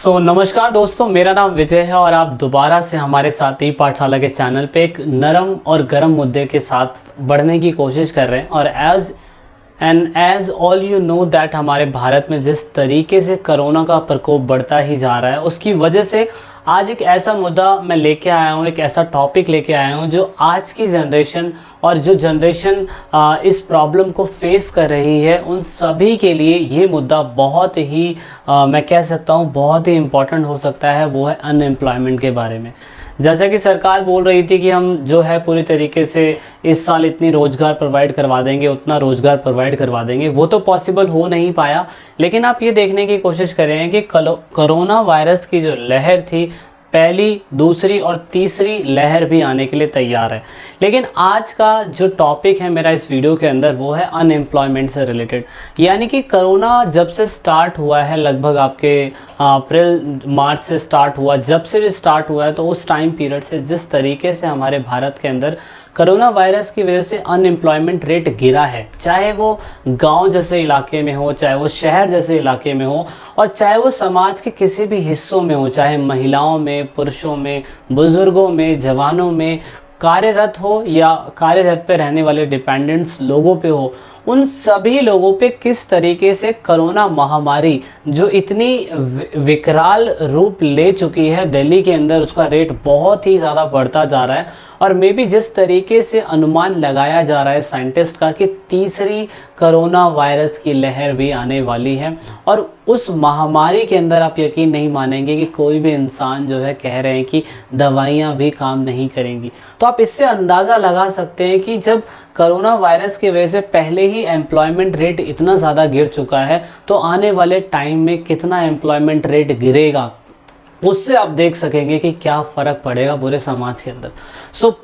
नमस्कार दोस्तों, मेरा नाम विजय है और आप दोबारा से हमारे साथ ही पाठशाला के चैनल पे एक नरम और गर्म मुद्दे के साथ बढ़ने की कोशिश कर रहे हैं। और as all you know that हमारे भारत में जिस तरीके से कोरोना का प्रकोप बढ़ता ही जा रहा है, उसकी वजह से आज एक ऐसा मुद्दा मैं लेके आया हूँ, एक ऐसा टॉपिक लेके आया हूँ जो आज की जनरेशन और जो जनरेशन इस प्रॉब्लम को फेस कर रही है, उन सभी के लिए ये मुद्दा बहुत ही मैं कह सकता हूँ बहुत ही इम्पोर्टेंट हो सकता है। वो है अनएम्प्लॉयमेंट के बारे में। जैसा कि सरकार बोल रही थी कि हम जो है पूरी तरीके से इस साल इतनी रोज़गार प्रोवाइड करवा देंगे, उतना रोज़गार प्रोवाइड करवा देंगे, वो तो पॉसिबल हो नहीं पाया। लेकिन आप ये देखने की कोशिश करें कि कोरोना वायरस की जो लहर थी, पहली, दूसरी और तीसरी लहर भी आने के लिए तैयार है। लेकिन आज का जो टॉपिक है मेरा इस वीडियो के अंदर, वो है अनएम्प्लॉयमेंट से रिलेटेड। यानी कि कोरोना जब से स्टार्ट हुआ है, लगभग आपके अप्रैल मार्च से स्टार्ट हुआ, जब से भी स्टार्ट हुआ है, तो उस टाइम पीरियड से जिस तरीके से हमारे भारत के अंदर कोरोना वायरस की वजह से अनएम्प्लॉयमेंट रेट गिरा है, चाहे वो गांव जैसे इलाके में हो, चाहे वो शहर जैसे इलाके में हो, और चाहे वो समाज के किसी भी हिस्सों में हो, चाहे महिलाओं में, पुरुषों में, बुज़ुर्गों में, जवानों में, कार्यरत हो या कार्यरत पे रहने वाले डिपेंडेंट्स लोगों पे हो, उन सभी लोगों पे किस तरीके से कोरोना महामारी जो इतनी विकराल रूप ले चुकी है दिल्ली के अंदर, उसका रेट बहुत ही ज़्यादा बढ़ता जा रहा है। और मे बी जिस तरीके से अनुमान लगाया जा रहा है साइंटिस्ट का कि तीसरी कोरोना वायरस की लहर भी आने वाली है, और उस महामारी के अंदर आप यकीन नहीं मानेंगे कि कोई भी इंसान जो है कह रहे हैं कि दवाइयाँ भी काम नहीं करेंगी। तो आप इससे अंदाज़ा लगा सकते हैं कि जब कोरोना वायरस की वजह से पहले ही एम्प्लॉयमेंट रेट इतना ज़्यादा गिर चुका है, तो आने वाले टाइम में कितना एम्प्लॉयमेंट रेट गिरेगा, उससे आप देख सकेंगे कि क्या फ़र्क पड़ेगा पूरे समाज के अंदर।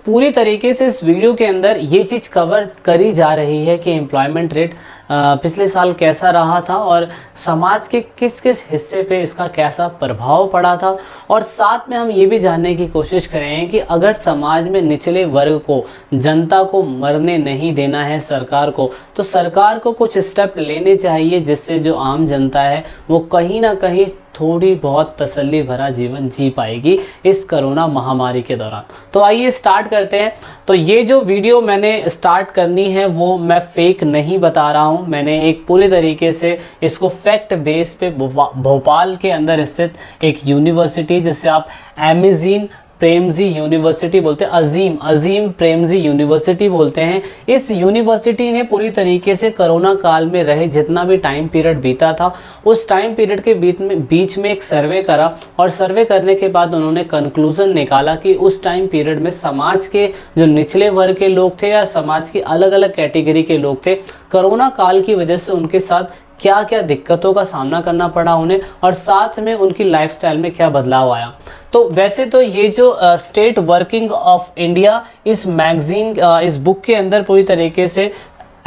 पूरी तरीके से इस वीडियो के अंदर ये चीज़ कवर करी जा रही है कि एम्प्लॉयमेंट रेट पिछले साल कैसा रहा था और समाज के किस किस हिस्से पे इसका कैसा प्रभाव पड़ा था। और साथ में हम ये भी जानने की कोशिश करें कि अगर समाज में निचले वर्ग को, जनता को मरने नहीं देना है सरकार को, तो सरकार को कुछ स्टेप लेने चाहिए जिससे जो आम जनता है वो कहीं ना कहीं थोड़ी बहुत तसल्ली भरा जीवन जी पाएगी इस कोरोना महामारी के दौरान। तो आइए स्टार्ट करते हैं। तो ये जो वीडियो मैंने स्टार्ट करनी है वो मैं फेक नहीं बता रहा हूँ, मैंने एक पूरी तरीके से इसको फैक्ट बेस पे भोपाल के अंदर स्थित एक यूनिवर्सिटी, जिससे आप अमेज़ीन प्रेमजी यूनिवर्सिटी बोलते हैं, अजीम प्रेमजी यूनिवर्सिटी बोलते हैं, इस यूनिवर्सिटी ने पूरी तरीके से कोरोना काल में रहे जितना भी टाइम पीरियड बीता था, उस टाइम पीरियड के बीच में एक सर्वे करा, और सर्वे करने के बाद उन्होंने कंक्लूजन निकाला कि उस टाइम पीरियड में समाज के जो निचले वर्ग के लोग थे या समाज की अलग अलग कैटेगरी के लोग थे, कोरोना काल की वजह से उनके साथ क्या क्या दिक्कतों का सामना करना पड़ा उन्हें, और साथ में उनकी लाइफस्टाइल में क्या बदलाव आया। तो वैसे तो ये जो स्टेट वर्किंग ऑफ इंडिया, इस मैगजीन, इस बुक के अंदर पूरी तरीके से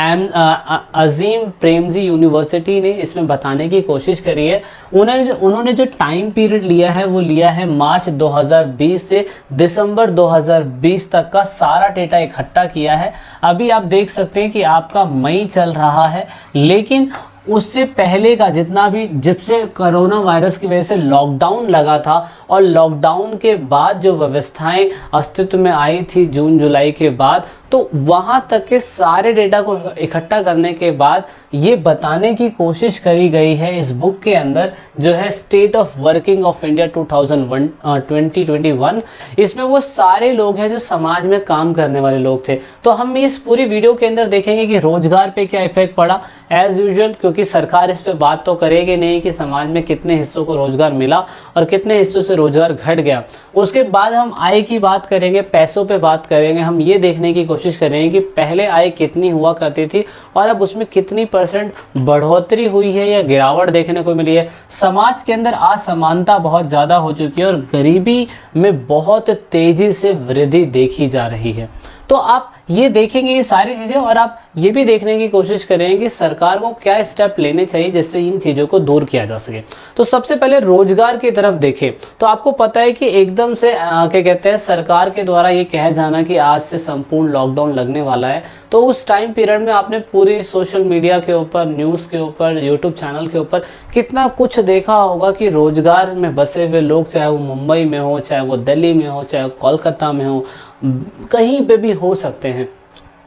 अजीम प्रेमजी यूनिवर्सिटी ने इसमें बताने की कोशिश करी है। उन्होंने जो टाइम पीरियड लिया है वो लिया है मार्च 2020 से दिसंबर 2020 तक का सारा डेटा इकट्ठा किया है। अभी आप देख सकते हैं कि आपका मई चल रहा है, लेकिन उससे पहले का जितना भी, जब से कोरोना वायरस की वजह से लॉकडाउन लगा था और लॉकडाउन के बाद जो व्यवस्थाएं अस्तित्व में आई थी जून जुलाई के बाद, तो वहाँ तक के सारे डेटा को इकट्ठा करने के बाद ये बताने की कोशिश करी गई है इस बुक के अंदर, जो है state of working of India 2021। इसमें वो सारे लोग हैं जो समाज में काम करने वाले लोग थे। तो हम इस पूरी वीडियो के अंदर देखेंगे कि रोजगार पे क्या इफेक्ट पड़ा, एज यूजुअल, क्योंकि सरकार इस पे बात तो करेगी नहीं कि समाज में कितने हिस्सों को रोजगार मिला और कितने हिस्सों से रोजगार घट गया। उसके बाद हम आय की बात करेंगे, पैसों पे बात करेंगे, हम ये देखने की कोशिश करेंगे कि पहले आय कितनी हुआ करती थी और अब उसमें कितनी % बढ़ोतरी हुई है या गिरावट देखने को मिली है। समाज के अंदर असमानता बहुत ज़्यादा हो चुकी है और गरीबी में बहुत तेज़ी से वृद्धि देखी जा रही है। तो आप ये देखेंगे ये सारी चीज़ें, और आप ये भी देखने की कोशिश करेंगे कि सरकार को क्या स्टेप लेने चाहिए जिससे इन चीज़ों को दूर किया जा सके। तो सबसे पहले रोजगार की तरफ देखें तो आपको पता है कि एकदम से क्या कहते हैं, सरकार के द्वारा ये कह जाना कि आज से संपूर्ण लॉकडाउन लगने वाला है, तो उस टाइम पीरियड में आपने पूरी सोशल मीडिया के ऊपर, न्यूज़ के ऊपर, यूट्यूब चैनल के ऊपर कितना कुछ देखा होगा कि रोजगार में बसे हुए लोग, चाहे वो मुंबई में हो, चाहे वो दिल्ली में हो, चाहे कोलकाता में हो, कहीं पे भी हो सकते हैं,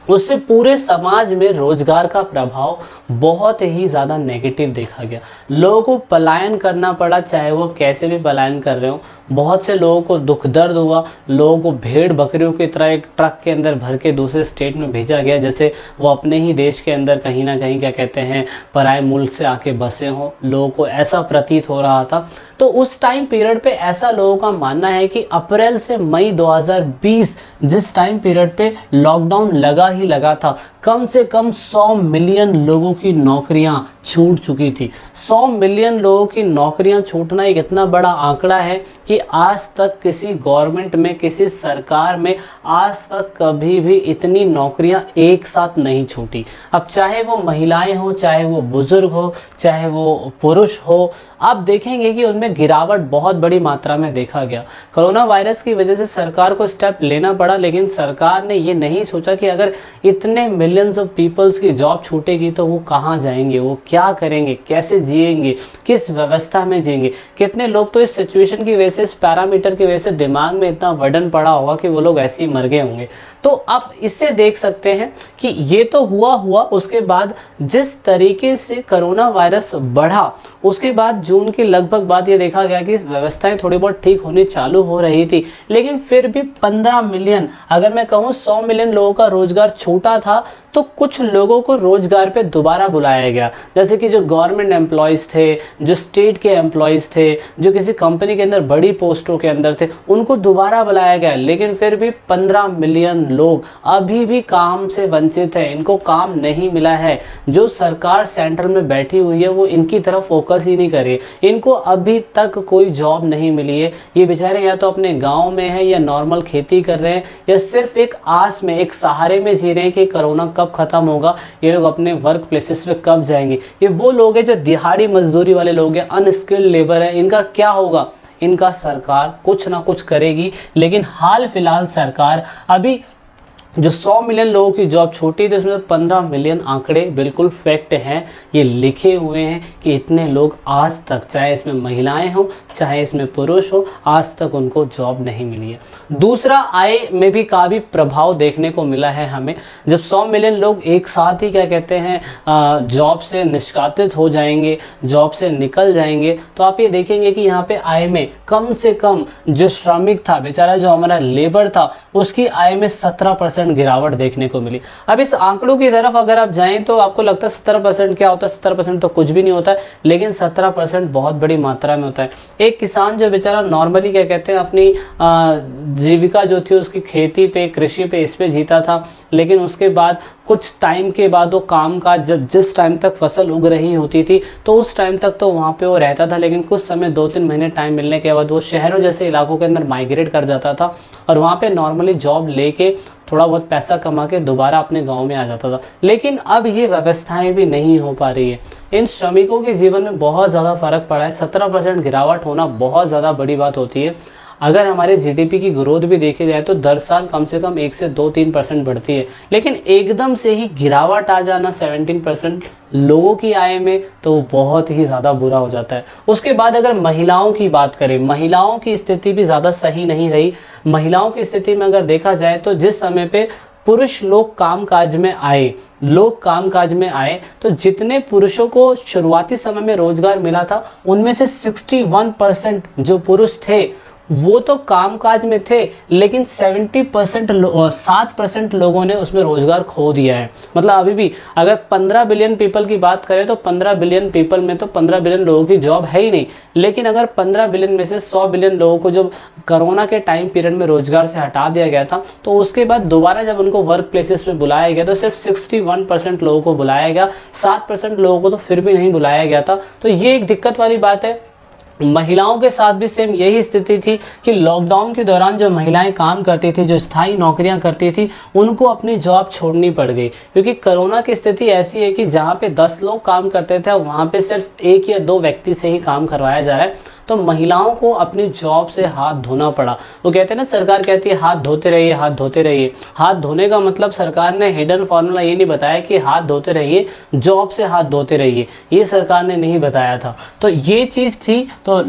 उससे पूरे समाज में रोजगार का प्रभाव बहुत ही ज़्यादा नेगेटिव देखा गया। लोगों को पलायन करना पड़ा, चाहे वो कैसे भी पलायन कर रहे हो। बहुत से लोगों को दुख दर्द हुआ, लोगों को भेड़ बकरियों की तरह एक ट्रक के अंदर भर के दूसरे स्टेट में भेजा गया, जैसे वो अपने ही देश के अंदर कहीं ना कहीं क्या कहते हैं पराए मुल्क से आके बसे हों। लोगों को ऐसा प्रतीत हो रहा था। तो उस टाइम पीरियड पे ऐसा लोगों का मानना है कि अप्रैल से मई 2020 जिस टाइम पीरियड पे लॉकडाउन लगा था, कम से कम 100 मिलियन लोगों की नौकरियां छूट चुकी थी। 100 मिलियन लोगों की नौकरियां छूटना एक इतना बड़ा आंकड़ा है कि आज तक किसी गवर्नमेंट में, किसी सरकार में आज तक कभी भी इतनी नौकरियां एक साथ नहीं छूटी। अब चाहे वो महिलाएं हो, चाहे वो बुजुर्ग हो, चाहे वो पुरुष हो, आप देखेंगे कि उनमें गिरावट बहुत बड़ी मात्रा में देखा गया। कोरोना वायरस की वजह से सरकार को स्टेप लेना पड़ा, लेकिन सरकार ने ये नहीं सोचा कि अगर इतने मिलियंस ऑफ पीपल्स की जॉब छूटेगी तो वो कहाँ जाएंगे, वो क्या करेंगे, कैसे जिएंगे, किस व्यवस्था में जिएंगे। कितने लोग तो इस सिचुएशन की वजह से, इस पैरामीटर की वजह से दिमाग में इतना वर्डन पड़ा होगा कि वो लोग ऐसे ही मर गए होंगे। तो आप इससे देख सकते हैं कि ये तो हुआ, उसके बाद जिस तरीके से कोरोना वायरस बढ़ा, उसके बाद जून के लगभग बाद ये देखा गया कि व्यवस्थाएं थोड़ी बहुत ठीक होनी चालू हो रही थी, लेकिन फिर भी 15 मिलियन, अगर मैं कहूँ 100 मिलियन लोगों का रोजगार छूटा था, तो कुछ लोगों को रोजगार पे दोबारा बुलाया गया। जैसे कि जो गवर्नमेंट एम्प्लॉयज़ थे, जो स्टेट के एम्प्लॉयज़ थे, जो किसी कंपनी के अंदर बड़ी पोस्टों के अंदर थे, उनको दोबारा बुलाया गया। लेकिन फिर भी 15 मिलियन लोग अभी भी काम से वंचित हैं, इनको काम नहीं मिला है। जो सरकार सेंट्रल में बैठी हुई है वो इनकी तरफ फोकस ही नहीं करे, इनको अभी तक कोई जॉब नहीं मिली है। ये बेचारे या तो अपने गाँव में है, या नॉर्मल खेती कर रहे हैं, या सिर्फ एक आस में, एक सहारे में जी रहे हैं कि कोरोना कब खत्म होगा, ये लोग अपने वर्क प्लेसेस पे कब जाएंगे। ये वो लोग हैं जो दिहाड़ी मजदूरी वाले लोग हैं, अनस्किल्ड लेबर है, इनका क्या होगा। इनका सरकार कुछ ना कुछ करेगी, लेकिन हाल फिलहाल सरकार अभी जो 100 मिलियन लोगों की जॉब छूटी थी उसमें 15 मिलियन आंकड़े बिल्कुल फैक्ट हैं, ये लिखे हुए हैं कि इतने लोग आज तक, चाहे इसमें महिलाएं हो, चाहे इसमें पुरुष हो, आज तक उनको जॉब नहीं मिली है। दूसरा, आय में भी काफ़ी प्रभाव देखने को मिला है हमें। जब 100 मिलियन लोग एक साथ ही क्या कहते हैं जॉब से निष्कासित हो जाएंगे, जॉब से निकल जाएंगे, तो आप ये देखेंगे कि यहाँ पे आय में कम से कम जो श्रमिक था बेचारा, जो हमारा लेबर था, उसकी आय में 17% गिरावट देखने को मिली। अब इस आंकड़ों की तरफ अगर आप जाएं तो आपको लगता है 17% क्या होता है, 17% तो कुछ भी नहीं होता है, लेकिन 17% बहुत बड़ी मात्रा में होता है। एक किसान जो बेचारा नॉर्मली क्या कहते हैं अपनी जीविका जो थी उसकी खेती पे, कृषि पे, इस पे जीता था, लेकिन उसके बाद कुछ टाइम के बाद वो काम काज, जब जिस टाइम तक फसल उग रही होती थी तो उस टाइम तक तो वहाँ पे वो रहता था, लेकिन कुछ समय 2-3 महीने टाइम मिलने के बाद वो शहरों जैसे इलाकों के अंदर माइग्रेट कर जाता था और वहाँ पे नॉर्मली जॉब लेके थोड़ा बहुत पैसा कमा के दोबारा अपने गांव में आ जाता था। लेकिन अब ये व्यवस्थाएं भी नहीं हो पा रही है। इन श्रमिकों के जीवन में बहुत ज़्यादा फ़र्क पड़ा है। 17% गिरावट होना बहुत ज़्यादा बड़ी बात होती है। अगर हमारे जीडीपी की ग्रोथ भी देखी जाए तो दर साल कम से कम 1 से 2-3% बढ़ती है, लेकिन एकदम से ही गिरावट आ जाना 17% लोगों की आय में, तो बहुत ही ज़्यादा बुरा हो जाता है। उसके बाद अगर महिलाओं की बात करें, महिलाओं की स्थिति भी ज़्यादा सही नहीं रही। महिलाओं की स्थिति में अगर देखा जाए तो जिस समय पे पुरुष लोग कामकाज में आए, तो जितने पुरुषों को शुरुआती समय में रोजगार मिला था उनमें से 61% जो पुरुष थे वो तो कामकाज में थे, लेकिन 7% लोगों ने उसमें रोजगार खो दिया है। मतलब अभी भी अगर 15 बिलियन पीपल की बात करें तो 15 बिलियन पीपल में तो 15 बिलियन लोगों की जॉब है ही नहीं। लेकिन अगर 15 बिलियन में से 100 बिलियन लोगों को जब कोरोना के टाइम पीरियड में रोजगार से हटा दिया गया था, तो उसके बाद दोबारा जब उनको वर्क प्लेसेस में बुलाया गया तो सिर्फ 61% लोगों को बुलाया गया, 7% लोगों को तो फिर भी नहीं बुलाया गया था। तो ये एक दिक्कत वाली बात है। महिलाओं के साथ भी सेम यही स्थिति थी कि लॉकडाउन के दौरान जो महिलाएं काम करती थी, जो स्थायी नौकरियां करती थी, उनको अपनी जॉब छोड़नी पड़ गई, क्योंकि कोरोना की स्थिति ऐसी है कि जहां पे 10 लोग काम करते थे वहां पे सिर्फ 1 या 2 व्यक्ति से ही काम करवाया जा रहा है। तो महिलाओं को अपनी जॉब से हाथ धोना पड़ा। वो कहते हैं ना, सरकार कहती है हाथ धोते रहिए, हाथ धोते रहिए। हाथ धोने का मतलब सरकार ने हिडन फॉर्मूला ये नहीं बताया कि हाथ धोते रहिए, जॉब से हाथ धोते रहिए, ये सरकार ने नहीं बताया था। तो ये चीज़ थी। तो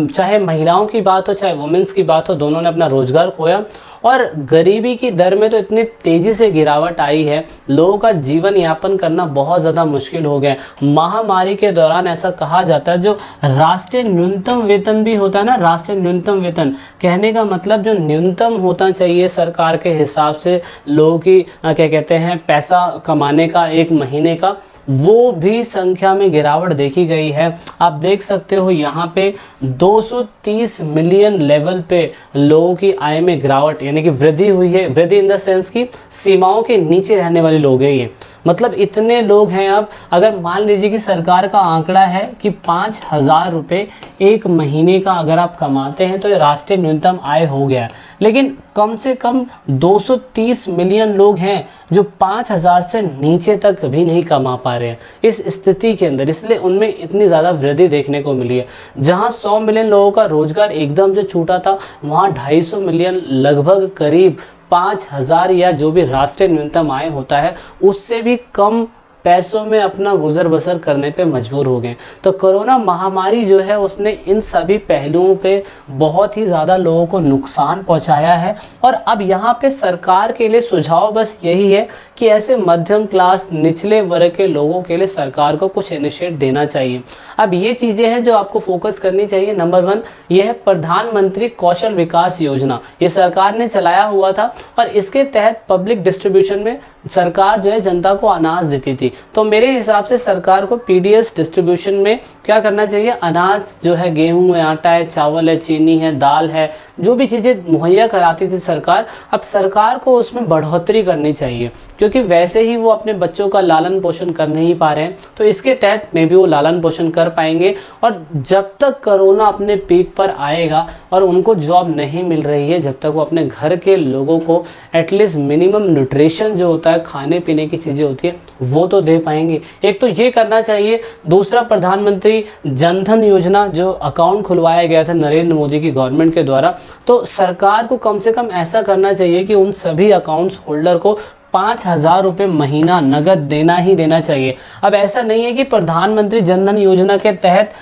चाहे महिलाओं की बात हो, चाहे वुमेंस की बात हो, दोनों ने अपना रोजगार खोया और गरीबी की दर में तो इतनी तेज़ी से गिरावट आई है, लोगों का जीवन यापन करना बहुत ज़्यादा मुश्किल हो गया। महामारी के दौरान ऐसा कहा जाता है, जो राष्ट्रीय न्यूनतम वेतन भी होता है ना, राष्ट्रीय न्यूनतम वेतन कहने का मतलब जो न्यूनतम होता चाहिए सरकार के हिसाब से लोगों की क्या कहते हैं पैसा कमाने का एक महीने का, वो भी संख्या में गिरावट देखी गई है। आप देख सकते हो यहाँ पे 230 मिलियन लेवल पे लोगों की आय में गिरावट यानी कि वृद्धि हुई है। वृद्धि इन द सेंस की सीमाओं के नीचे रहने वाले लोग हैं ये, मतलब इतने लोग हैं। अब अगर मान लीजिए कि सरकार का आंकड़ा है कि 5,000 रुपये एक महीने का अगर आप कमाते हैं तो ये राष्ट्रीय न्यूनतम आय हो गया, लेकिन कम से कम 230 मिलियन लोग हैं जो 5,000 से नीचे तक भी नहीं कमा पा रहे हैं इस स्थिति के अंदर, इसलिए उनमें इतनी ज़्यादा वृद्धि देखने को मिली है। जहां 100 मिलियन लोगों का रोजगार एकदम से छूटा था, वहां 250 मिलियन लगभग करीब 5,000 या जो भी राष्ट्रीय न्यूनतम आय होता है उससे भी कम पैसों में अपना गुजर बसर करने पे मजबूर हो गए। तो कोरोना महामारी जो है उसने इन सभी पहलुओं पे बहुत ही ज़्यादा लोगों को नुकसान पहुंचाया है। और अब यहाँ पे सरकार के लिए सुझाव बस यही है कि ऐसे मध्यम क्लास निचले वर्ग के लोगों के लिए सरकार को कुछ इनिशिएट देना चाहिए। अब ये चीज़ें हैं जो आपको फोकस करनी चाहिए। नंबर 1 ये है प्रधानमंत्री कौशल विकास योजना, ये सरकार ने चलाया हुआ था और इसके तहत पब्लिक डिस्ट्रीब्यूशन में सरकार जो है जनता को अनाज देती थी। तो मेरे हिसाब से सरकार को पीडीएस डिस्ट्रीब्यूशन में क्या करना चाहिए, अनाज जो है, गेहूं है, आटा है, चावल है, चीनी है, दाल है, जो भी चीज़ें मुहैया कराती थी सरकार, अब सरकार को उसमें बढ़ोतरी करनी चाहिए, क्योंकि वैसे ही वो अपने बच्चों का लालन पोषण कर नहीं पा रहे हैं। तो इसके तहत में भी वो लालन पोषण कर पाएंगे। और जब तक कोरोना अपने पीक पर आएगा और उनको जॉब नहीं मिल रही है, जब तक वो अपने घर के लोगों को एटलीस्ट मिनिमम न्यूट्रिशन जो होता है, खाने पीने की चीज़ें होती है, वो तो दे पाएंगे। एक तो ये करना चाहिए। दूसरा, प्रधानमंत्री जनधन योजना जो अकाउंट खुलवाया गया था नरेंद्र मोदी की गवर्नमेंट के द्वारा, तो सरकार को कम से कम ऐसा करना चाहिए कि उन सभी अकाउंट्स होल्डर को 5,000 रुपये महीना नगद देना ही देना चाहिए। अब ऐसा नहीं है कि प्रधानमंत्री जनधन योजना के तहत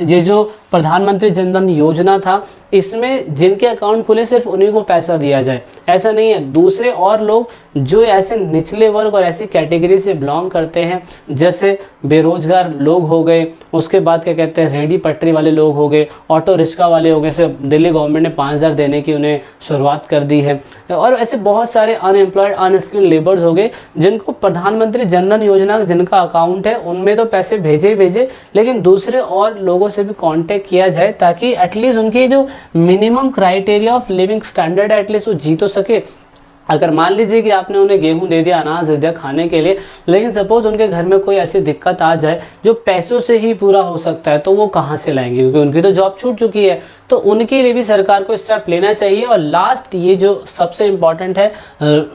ये जो प्रधानमंत्री जनधन योजना था इसमें जिनके अकाउंट खुले सिर्फ उन्हीं को पैसा दिया जाए, ऐसा नहीं है। दूसरे और लोग जो ऐसे निचले वर्ग और ऐसी कैटेगरी से बिलोंग करते हैं, जैसे बेरोजगार लोग हो गए, उसके बाद क्या कहते हैं रेडी पटरी वाले लोग हो गए, ऑटो रिक्शा वाले हो गए, से दिल्ली गवर्नमेंट ने 5,000 देने की उन्हें शुरुआत कर दी है। और ऐसे बहुत सारे अनएम्प्लॉयड अनस्किल्ड लेबर्स हो गए जिनको प्रधानमंत्री जनधन योजना जिनका अकाउंट है उनमें तो पैसे भेजे ही भेजे, लेकिन दूसरे और लोगों से भी कांटेक्ट किया जाए ताकि एटलीस्ट उनकी जो minimum criteria of living standard है एटलीस्ट वो जी तो सके। अगर मान लीजिए कि आपने उन्हें गेहूं दे दिया, अनाज दे दिया खाने के लिए, लेकिन सपोज उनके घर में कोई ऐसी दिक्कत आ जाए जो पैसों से ही पूरा हो सकता है, तो वो कहाँ से लाएंगे, क्योंकि उनकी तो जॉब छूट चुकी है। तो उनके लिए भी सरकार को स्टेप लेना चाहिए। और लास्ट ये जो सबसे इम्पॉर्टेंट है,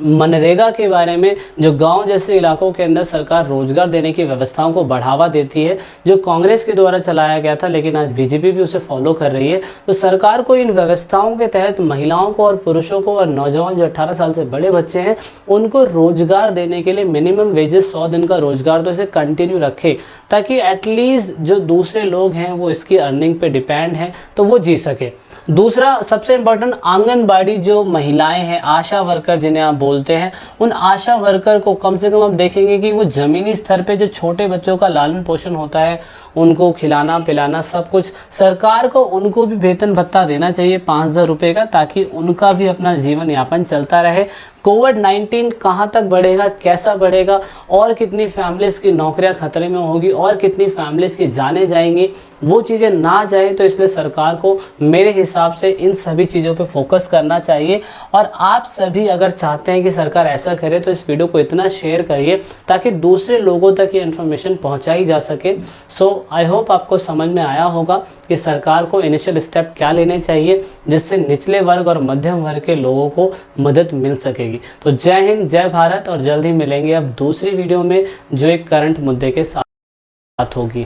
मनरेगा के बारे में, जो गांव जैसे इलाकों के अंदर सरकार रोजगार देने की व्यवस्थाओं को बढ़ावा देती है, जो कांग्रेस के द्वारा चलाया गया था लेकिन आज बीजेपी भी उसे फॉलो कर रही है। तो सरकार को इन व्यवस्थाओं के तहत महिलाओं को और पुरुषों को और नौजवान जो 18 साल से बड़े बच्चे हैं उनको रोजगार देने के लिए मिनिमम वेजेस 100 दिन का रोजगार तो इसे कंटिन्यू रखे, ताकि एटलीस्ट जो दूसरे लोग हैं वो इसकी अर्निंग पे डिपेंड हैं तो वो जी सके। दूसरा सबसे इम्पोर्टेंट, आंगनबाड़ी जो महिलाएं हैं, आशा वर्कर जिन्हें आप बोलते हैं, उन आशा वर्कर को कम से कम आप देखेंगे कि वो ज़मीनी स्तर पे जो छोटे बच्चों का लालन पोषण होता है उनको खिलाना पिलाना सब कुछ, सरकार को उनको भी वेतन भत्ता देना चाहिए 5,000 रुपये का, ताकि उनका भी अपना जीवन यापन चलता रहे। कोविड-19 कहाँ तक बढ़ेगा, कैसा बढ़ेगा, और कितनी फैमिलीज़ की नौकरियां खतरे में होगी, और कितनी फैमिलीज़ की जाने जाएंगी, वो चीज़ें ना जाए। तो इसलिए सरकार को मेरे हिसाब से इन सभी चीज़ों पे फोकस करना चाहिए। और आप सभी अगर चाहते हैं कि सरकार ऐसा करे तो इस वीडियो को इतना शेयर करिए ताकि दूसरे लोगों तक ये इन्फॉर्मेशन पहुँचाई जा सके। सो आई होप आपको समझ में आया होगा कि सरकार को इनिशियल स्टेप क्या लेने चाहिए जिससे निचले वर्ग और मध्यम वर्ग के लोगों को मदद मिल सकेगी। तो जय हिंद, जय भारत, और जल्द ही मिलेंगे अब दूसरी वीडियो में जो एक करंट मुद्दे के साथ होगी।